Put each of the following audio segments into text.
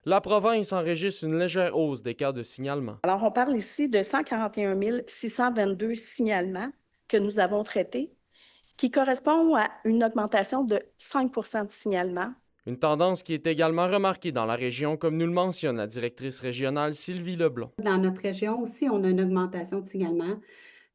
La province enregistre une légère hausse des cas de signalement. Alors, on parle ici de 141 622 signalements que nous avons traités, qui correspond à une augmentation de 5 de signalements. Une tendance qui est également remarquée dans la région, comme nous le mentionne la directrice régionale Sylvie Leblond. Dans notre région aussi, on a une augmentation de signalement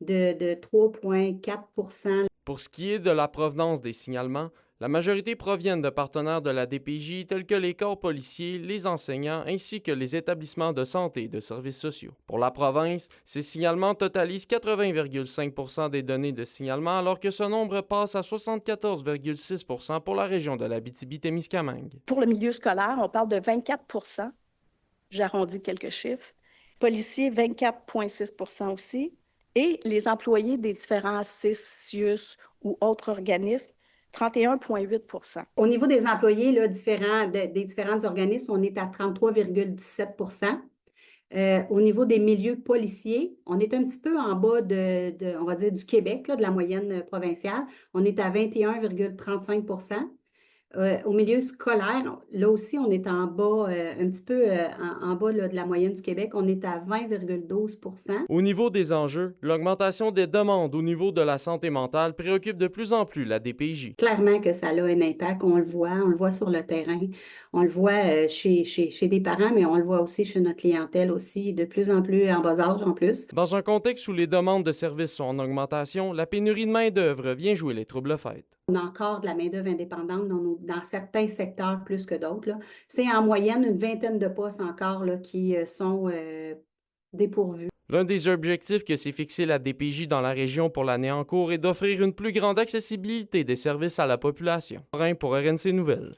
de 3,4 Pour ce qui est de la provenance des signalements, la majorité proviennent de partenaires de la DPJ tels que les corps policiers, les enseignants ainsi que les établissements de santé et de services sociaux. Pour la province, ces signalements totalisent 80,5 des données de signalement alors que ce nombre passe à 74,6 pour la région de l'Abitibi-Témiscamingue. Pour le milieu scolaire, on parle de 24 j'arrondis quelques chiffres. Policiers, 24,6 aussi. Et les employés des différents CIS, CIUS ou autres organismes, 31,8 Au niveau des employés là, des différents organismes, on est à 33,17 Au niveau des milieux policiers, on est un petit peu en bas on va dire, du Québec, là, de la moyenne provinciale. On est à 21,35 Au milieu scolaire, là aussi, on est en bas, un petit peu en bas là, de la moyenne du Québec. On est à 20,12 Au niveau des enjeux, l'augmentation des demandes au niveau de la santé mentale préoccupe de plus en plus la DPJ. Clairement que ça a un impact, on le voit sur le terrain, on le voit chez des parents, mais on le voit aussi chez notre clientèle aussi, de plus en plus en bas âge en plus. Dans un contexte où les demandes de services sont en augmentation, la pénurie de main-d'œuvre vient jouer les troubles fêtes. On a encore de la main-d'œuvre indépendante dans certains secteurs plus que d'autres, là. C'est en moyenne une vingtaine de postes encore là, qui sont dépourvus. L'un des objectifs que s'est fixé la DPJ dans la région pour l'année en cours est d'offrir une plus grande accessibilité des services à la population. Pour RNC Nouvelles.